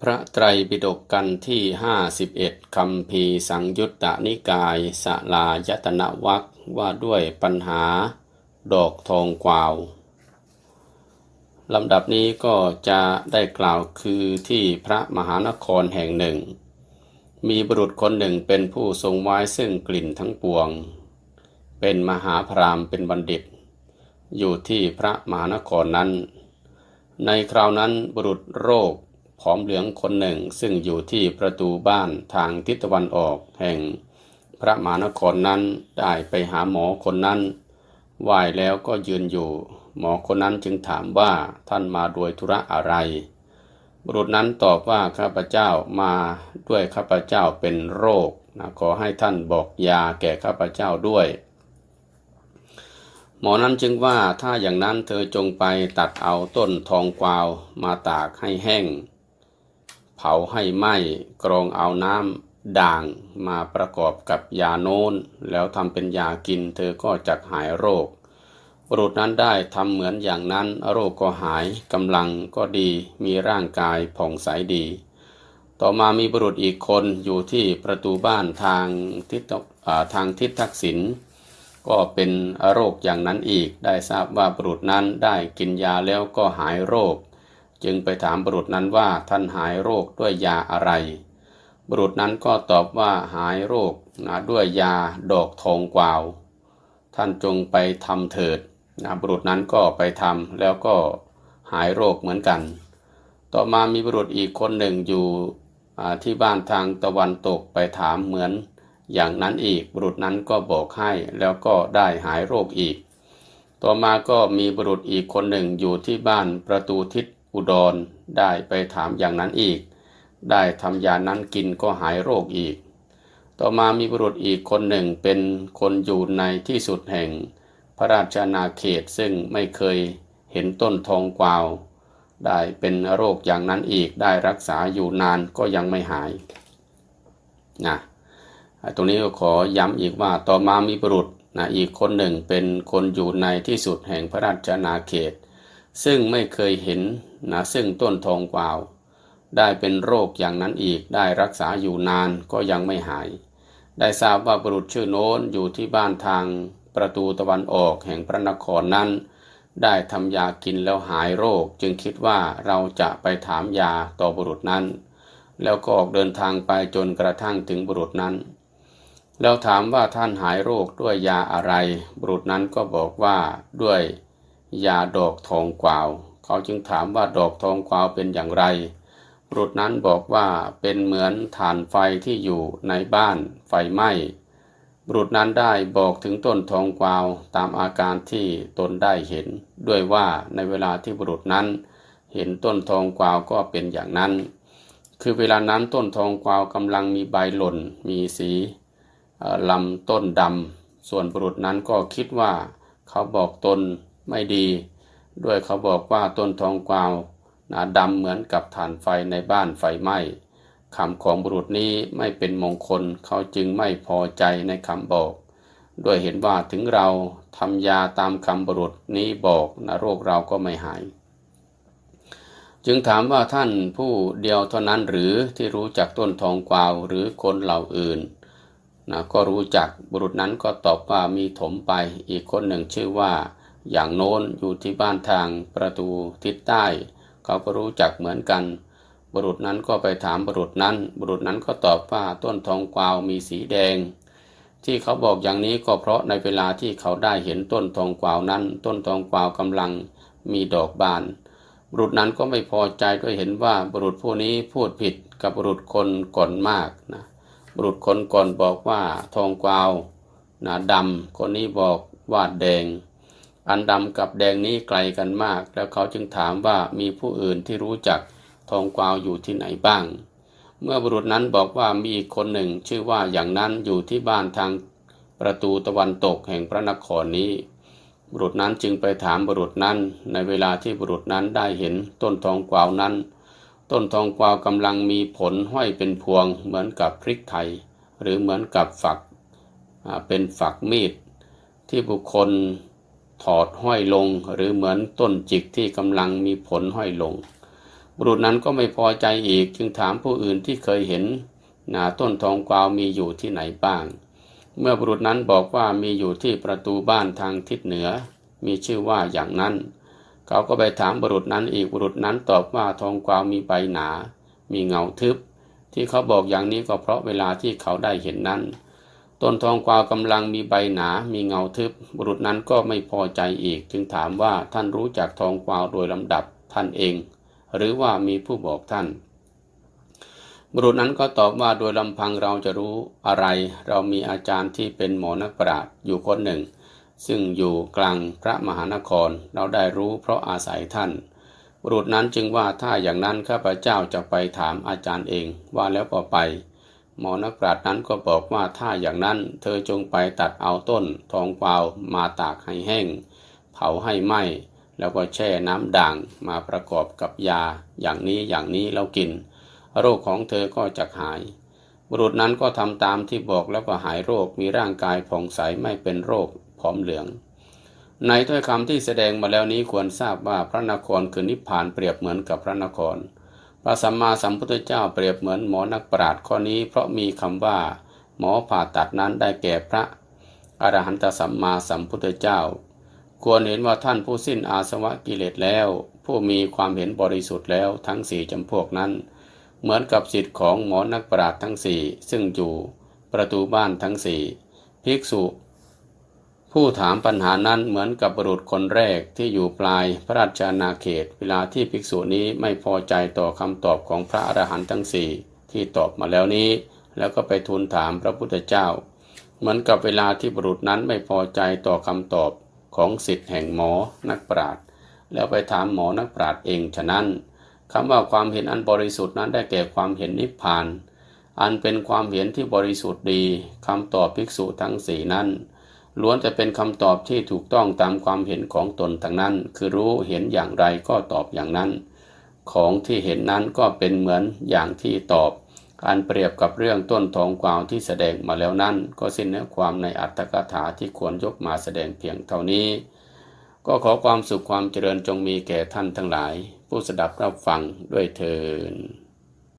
พระไตรปิฎกกันที่51คัมภีร์สังยุตตนิกายสลายตนะวรรคว่าด้วยปัญหาดอกทองกวาวลำดับนี้ก็จะได้กล่าวคือที่พระมหานครแห่งหนึ่งมีบุรุษคนหนึ่งเป็นผู้ทรงไว้ซึ่งกลิ่นทั้งปวงเป็นมหาพราหมณ์เป็นบัณฑิตอยู่ที่พระมหานครนั้นในคราวนั้นบุรุษโรคผอมเหลืองคนหนึ่งซึ่งอยู่ที่ประตูบ้านทางทิศตะวันออกแห่งพระมหานครนั้นได้ไปหาหมอคนนั้นไหว้แล้วก็ยืนอยู่หมอคนนั้นจึงถามว่าท่านมาโดยธุระอะไรบุรุษนั้นตอบว่าข้าพเจ้ามาด้วยข้าพเจ้าเป็นโรคขอให้ท่านบอกยาแก่ข้าพเจ้าด้วยหมอนั้นจึงว่าถ้าอย่างนั้นเธอจงไปตัดเอาต้นทองกวาวมาตากให้แห้งเผาให้ไหม้กรองเอาน้ำด่างมาประกอบกับยาโน้นแล้วทำเป็นยากินเธอก็จะหายโรคบุรุษนั้นได้ทำเหมือนอย่างนั้นโรคก็หายกำลังก็ดีมีร่างกายผ่องใสดีต่อมามีบุรุษอีกคนอยู่ที่ประตูบ้านทางทิศทักษิณก็เป็นโรคอย่างนั้นอีกได้ทราบว่าบุรุษนั้นได้กินยาแล้วก็หายโรคจึงไปถามบุรุษนั้นว่าท่านหายโรคด้วยยาอะไรบุรุษนั้นก็ตอบว่าหายโรคด้วยยาดอกทองกวาวท่านจงไปทำเถิดบุรุษนั้นก็ไปทำแล้วก็หายโรคเหมือนกันต่อมามีบุรุษอีกคนหนึ่งอยู่ที่บ้านทางตะวันตกไปถามเหมือนอย่างนั้นอีกบุรุษนั้นก็บอกให้แล้วก็ได้หายโรคอีกต่อมาก็มีบุรุษอีกคนหนึ่งอยู่ที่บ้านประตูทิศอุดรได้ไปถามอย่างนั้นอีกได้ทำยานั้นกินก็หายโรคอีกต่อมามีบุรุษอีกคนหนึ่งเป็นคนอยู่ในที่สุดแห่งพระราชอาณาเขตซึ่งไม่เคยเห็นต้นทองกวาวได้เป็นโรคอย่างนั้นอีกได้รักษาอยู่นานก็ยังไม่หายตรงนี้ก็ขอย้ำอีกว่าต่อมามีบุรุษอีกคนหนึ่งเป็นคนอยู่ในที่สุดแห่งพระราชอาณาเขตซึ่งไม่เคยเห็นซึ่งต้นทองกวาวได้เป็นโรคอย่างนั้นอีกได้รักษาอยู่นานก็ยังไม่หายได้ทราบว่าบุรุษชื่อโน้นอยู่ที่บ้านทางประตูตะวันออกแห่งพระนครนั้นได้ทำยากินแล้วหายโรคจึงคิดว่าเราจะไปถามยาต่อบุรุษนั้นแล้วก็ออกเดินทางไปจนกระทั่งถึงบุรุษนั้นแล้วถามว่าท่านหายโรคด้วยยาอะไรบุรุษนั้นก็บอกว่าด้วยยาดอกทองกวาวเขาจึงถามว่าดอกทองกวาวเป็นอย่างไรบุรุษนั้นบอกว่าเป็นเหมือนถ่านไฟที่อยู่ในบ้านไฟไหม้บุรุษนั้นได้บอกถึงต้นทองกวาวตามอาการที่ตนได้เห็นด้วยว่าในเวลาที่บุรุษนั้นเห็นต้นทองกวาวก็เป็นอย่างนั้นคือเวลานั้นต้นทองกวาวกำลังมีใบหล่นมีสีลำต้นดำส่วนบุรุษนั้นก็คิดว่าเขาบอกตนไม่ดีด้วยเขาบอกว่าต้นทองกวาวดำเหมือนกับถ่านไฟในบ้านไฟไหม้คำของบุรุษนี้ไม่เป็นมงคลเขาจึงไม่พอใจในคำบอกด้วยเห็นว่าถึงเราทำยาตามคำบุรุษนี้บอกโรคเราก็ไม่หายจึงถามว่าท่านผู้เดียวเท่านั้นหรือที่รู้จักต้นทองกวาวหรือคนเหล่าอื่นก็รู้จักบุรุษนั้นก็ตอบว่ามีถมไปอีกคนหนึ่งชื่อว่าอย่างโน้นอยู่ที่บ้านทางประตูทิศใต้เขาก็รู้จักเหมือนกันบุรุษนั้นก็ไปถามบุรุษนั้นก็ตอบว่าต้นทองกวาวมีสีแดงที่เขาบอกอย่างนี้ก็เพราะในเวลาที่เขาได้เห็นต้นทองกวาวนั้นต้นทองกวาวกำลังมีดอกบานบุรุษนั้นก็ไม่พอใจด้วยเห็นว่าบุรุษผู้นี้พูดผิดกับบุรุษคนก่อนมากบุรุษคนก่อนบอกว่าทองกวาวดำคนนี้บอกว่าแดงอันดำกับแดงนี้ไกลกันมากแล้วเขาจึงถามว่ามีผู้อื่นที่รู้จักทองกวาวอยู่ที่ไหนบ้างเมื่อบุรุษนั้นบอกว่ามีอีกคนหนึ่งชื่อว่าอย่างนั้นอยู่ที่บ้านทางประตูตะวันตกแห่งพระนครนี้บุรุษนั้นจึงไปถามบุรุษนั้นในเวลาที่บุรุษนั้นได้เห็นต้นทองกวาวนั้นต้นทองกวาวกำลังมีผลห้อยเป็นพวงเหมือนกับพริกไทยหรือเหมือนกับฝักเป็นฝักมีดที่บุคคลถอดห้อยลงหรือเหมือนต้นจิกที่กำลังมีผลห้อยลง บุรุษนั้นก็ไม่พอใจอีกจึงถามผู้อื่นที่เคยเห็นต้นทองกวาวมีอยู่ที่ไหนบ้างเมื่อบุรุษนั้นบอกว่ามีอยู่ที่ประตูบ้านทางทิศเหนือมีชื่อว่าอย่างนั้นเขาก็ไปถามบุรุษนั้นอีกบุรุษนั้นตอบว่าทองกวาวมีใบหนามีเงาทึบที่เขาบอกอย่างนี้ก็เพราะเวลาที่เขาได้เห็นนั้นต้นทองกวาวกำลังมีใบหนามีเงาทึบบุรุษนั้นก็ไม่พอใจอีกจึงถามว่าท่านรู้จักทองกวาวโดยลำดับท่านเองหรือว่ามีผู้บอกท่านบุรุษนั้นก็ตอบว่าโดยลำพังเราจะรู้อะไรเรามีอาจารย์ที่เป็นหมอนักปราชญ์อยู่คนหนึ่งซึ่งอยู่กลางพระมหานครเราได้รู้เพราะอาศัยท่านบุรุษนั้นจึงว่าถ้าอย่างนั้นข้าพเจ้าจะไปถามอาจารย์เองว่าแล้วก็ไปหมอนักปราชญ์นั้นก็บอกว่าถ้าอย่างนั้นเธอจงไปตัดเอาต้นทองกวาวมาตากให้แห้งเผาให้ไหม้แล้วก็แช่น้ำด่างมาประกอบกับยาอย่างนี้แล้วกินโรคของเธอก็จะหายบุรุษนั้นก็ทำตามที่บอกแล้วก็หายโรคมีร่างกายผ่องใสไม่เป็นโรคผอมเหลืองในถ้อยคำที่แสดงมาแล้วนี้ควรทราบว่าพระนครคือนิพพานเปรียบเหมือนกับพระนครพระสัมมาสัมพุทธเจ้าเปรียบเหมือนหมอนักปราชญ์ข้อนี้เพราะมีคำว่าหมอผ่าตัดนั้นได้แก่พระอรหันตสัมมาสัมพุทธเจ้าควรเห็นว่าท่านผู้สิ้นอาสวะกิเลสแล้วผู้มีความเห็นบริสุทธิ์แล้วทั้งสี่จำพวกนั้นเหมือนกับศิษย์ของหมอนักปราชญ์ทั้งสี่ซึ่งอยู่ประตูบ้านทั้งสี่ภิกษุผู้ถามปัญหานั้นเหมือนกับบุรุษคนแรกที่อยู่ปลายพระราชอาณาเขตเวลาที่ภิกษุนี้ไม่พอใจต่อคำตอบของพระอรหันต์ทั้งสี่ที่ตอบมาแล้วนี้แล้วก็ไปทูลถามพระพุทธเจ้าเหมือนกับเวลาที่บุรุษนั้นไม่พอใจต่อคำตอบของศิษย์แห่งหมอนักปราชญ์แล้วไปถามหมอนักปราชญ์เองฉะนั้นคำว่าความเห็นอันบริสุทธิ์นั้นได้แก่ความเห็นนิพพานอันเป็นความเห็นที่บริสุทธิ์ดีคำตอบภิกษุทั้งสี่นั้นล้วนจะเป็นคำตอบที่ถูกต้องตามความเห็นของตนทั้งนั้นคือรู้เห็นอย่างไรก็ตอบอย่างนั้นของที่เห็นนั้นก็เป็นเหมือนอย่างที่ตอบอันเปรียบกับเรื่องต้นทองกวาวที่แสดงมาแล้วนั้นก็สิ้นเนื้อความในอรรถกถาที่ควรยกมาแสดงเพียงเท่านี้ก็ขอความสุขความเจริญจงมีแก่ท่านทั้งหลายผู้สดับรับฟังด้วยเทอญ